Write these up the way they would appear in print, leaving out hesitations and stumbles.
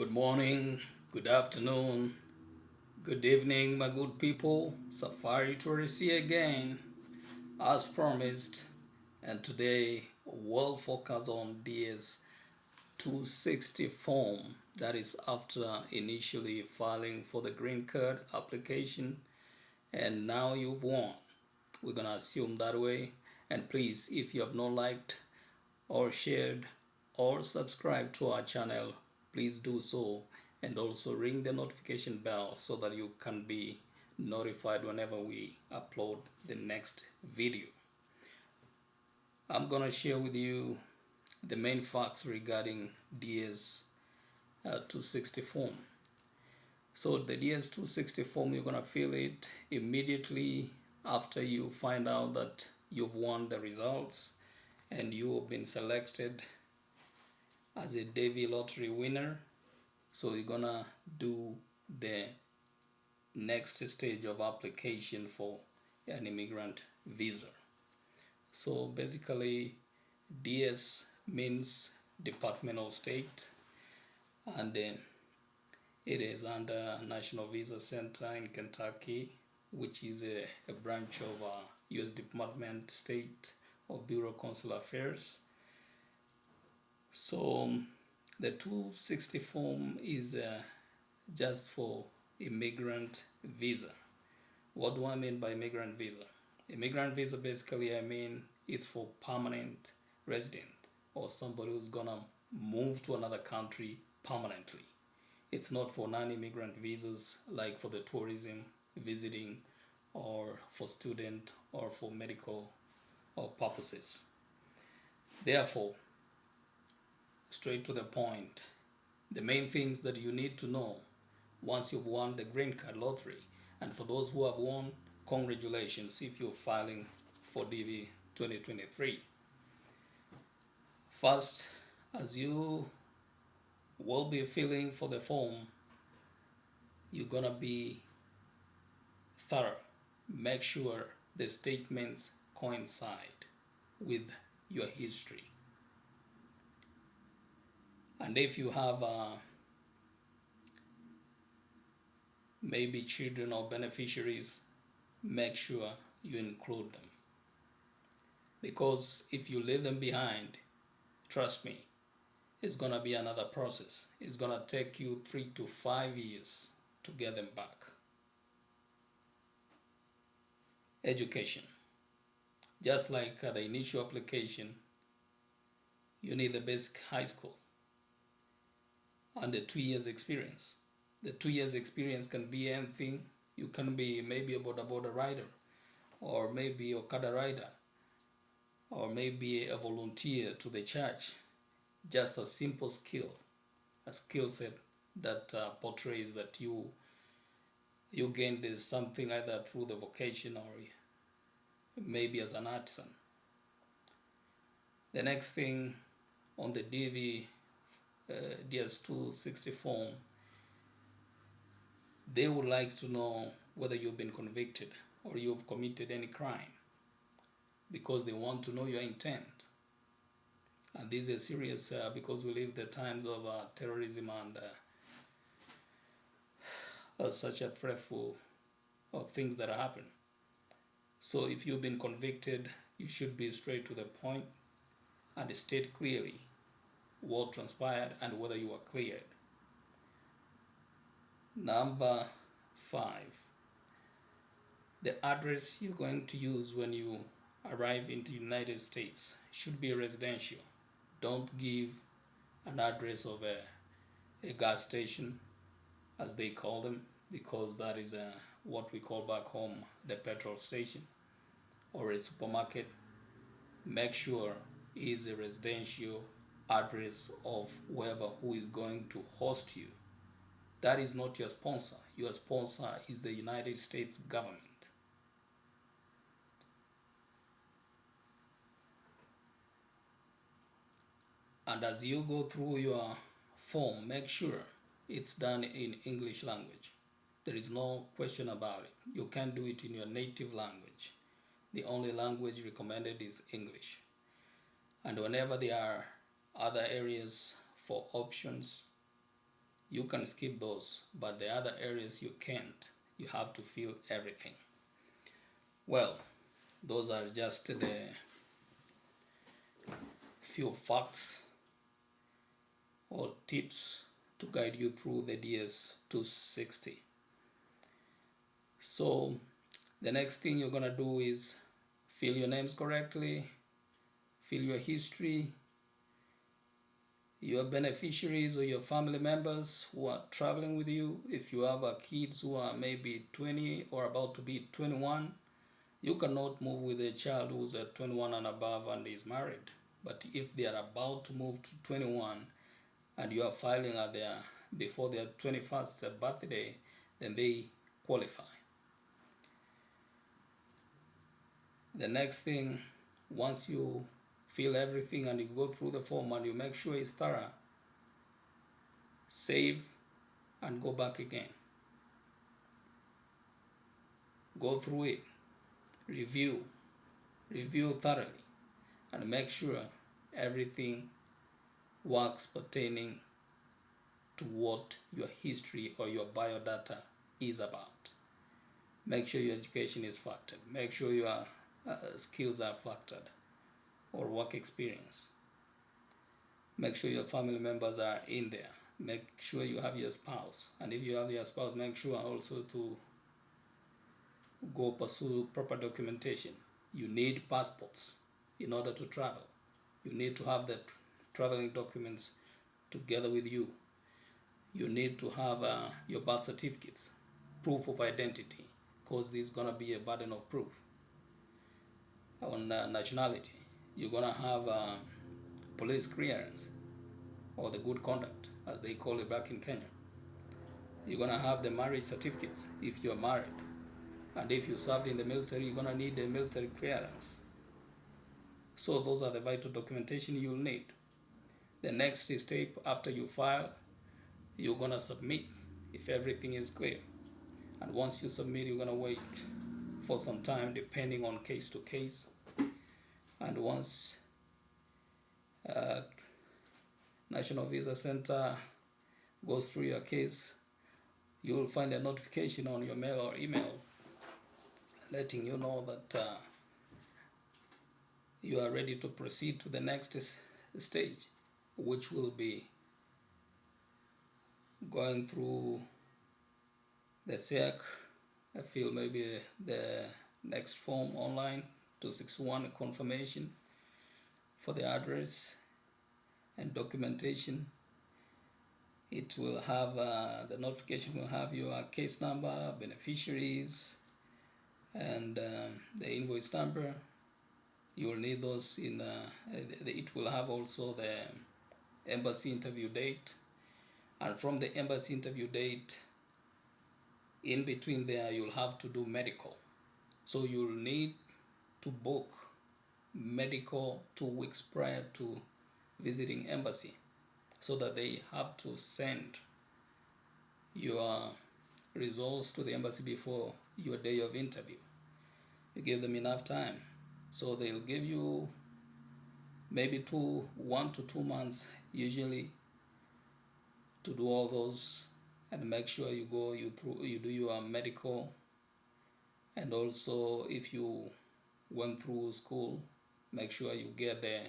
Good morning, good afternoon, good evening, my good people. Safari Tourist here again, as promised. And today we'll focus on DS 260 form, that is after initially filing for the green card application, and now you've won. We're gonna assume that way. And please, if you have not liked or shared or subscribed to our channel, please do so, and also ring the notification bell so that you can be notified whenever we upload the next video. I'm gonna share with you the main facts regarding DS 260 form. So the DS 260 form, you're gonna fill it immediately after you find out that you've won the results and you've been selected as a Davy lottery winner. So you're gonna do the next stage of application for an immigrant visa. So basically, DS means Department of State, and it is under National Visa Center in Kentucky, which is a branch of U.S. Department State of Bureau of Consular Affairs. So the 260 form is just for immigrant visa. What do I mean by immigrant visa? Immigrant visa, basically, I mean it's for permanent resident or somebody who's gonna move to another country permanently. It's not for non-immigrant visas like for the tourism, visiting, or for student or for medical or purposes. Therefore, straight to the point, the main things that you need to know once you've won the green card lottery, and for those who have won, congratulations if you're filing for DV 2023. First, as you will be filling for the form, you're gonna be thorough. Make sure the statements coincide with your history. And if you have maybe children or beneficiaries, make sure you include them. Because if you leave them behind, trust me, it's gonna be another process. It's gonna take you 3 to 5 years to get them back. Education. Just like the initial application, you need the basic high school and the 2 years experience. The 2 years experience can be anything. You can be maybe a border rider, or maybe a Okada rider, or maybe a volunteer to the church. Just a simple skill, a skill set that portrays that you gained something either through the vocation or maybe as an artisan. The next thing on the DV DS260 form, they would like to know whether you've been convicted or you've committed any crime, because they want to know your intent. And this is serious because we live the times of terrorism and such a dreadful things that happen. So if you've been convicted, you should be straight to the point and state clearly what transpired and whether you are cleared. Number 5, the address you're going to use when you arrive in the United States should be residential. Don't give an address of a gas station, as they call them, because that is what we call back home the petrol station, or a supermarket. Make sure it is a residential address of whoever who is going to host you. That is not your sponsor. Your sponsor is the United States government. And as you go through your form, make sure it's done in English language. There is no question about it. You can't do it in your native language. The only language recommended is English. And whenever there are other areas for options, you can skip those, but the other areas you can't. You have to fill everything. Well, those are just the few facts or tips to guide you through the DS 260. So the next thing you're gonna do is fill your names correctly, fill your history, your beneficiaries or your family members who are traveling with you. If you have kids who are maybe 20 or about to be 21, you cannot move with a child who's 21 and above and is married. But if they are about to move to 21 and you are filing at their before their 21st birthday, then they qualify. The next thing, once you fill everything and you go through the form and you make sure it's thorough, save and go back again. Go through it, review thoroughly, and make sure everything works pertaining to what your history or your biodata is about. Make sure your education is factored. Make sure your skills are factored or work experience. Make sure your family members are in there. Make sure you have your spouse. And if you have your spouse, make sure also to go pursue proper documentation. You need passports in order to travel. You need to have the traveling documents together with you. You need to have your birth certificates, proof of identity, because there's gonna be a burden of proof on nationality. You're gonna have police clearance or the good conduct, as they call it back in Kenya. You're gonna have the marriage certificates if you're married, and if you served in the military, you're gonna need a military clearance. So those are the vital documentation you'll need. The next step after you file, you're gonna submit if everything is clear. And once you submit, you're gonna wait for some time depending on case to case. And once National Visa Center goes through your case, you'll find a notification on your mail or email letting you know that you are ready to proceed to the next stage, which will be going through the SEC. I feel maybe the next form online, 261 confirmation for the address and documentation. It will have the notification will have your case number, beneficiaries, and the invoice number. You will need those in. It will have also the embassy interview date, and from the embassy interview date, in between there, you'll have to do medical. So you'll need to book medical 2 weeks prior to visiting embassy, so that they have to send your results to the embassy before your day of interview. You give them enough time, so they'll give you maybe 1 to 2 months usually to do all those, and make sure you do your medical. And also, if you went through school, make sure you get the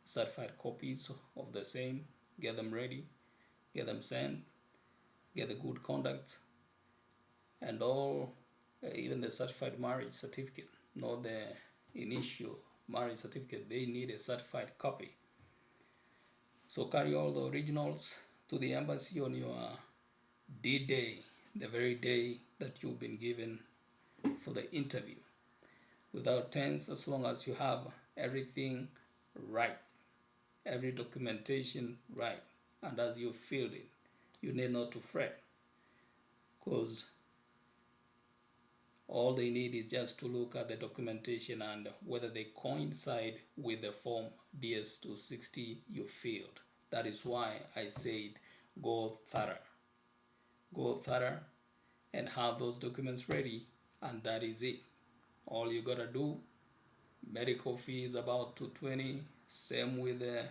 certified copies of the same, get them ready, get them sent, get the good conduct, and all, even the certified marriage certificate, not the initial marriage certificate. They need a certified copy. So carry all the originals to the embassy on your D-Day, the very day that you've been given for the interview, without tense, as long as you have everything right, every documentation right, and as you filled it, you need not to fret, because all they need is just to look at the documentation and whether they coincide with the form DS260 you filled. That is why I said go thorough. Go thorough and have those documents ready, and that is it. All you gotta do, medical fee is about $220, same with the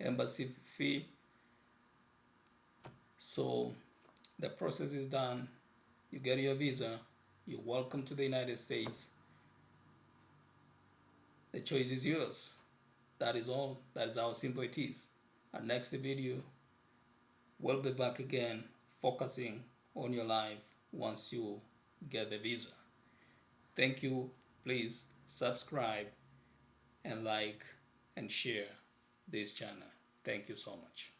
embassy fee. So the process is done. You get your visa. You're welcome to the United States. The choice is yours. That is all. That is how simple it is. Our next video, we'll be back again focusing on your life once you get the visa. Thank you. Please subscribe and like and share this channel. Thank you so much.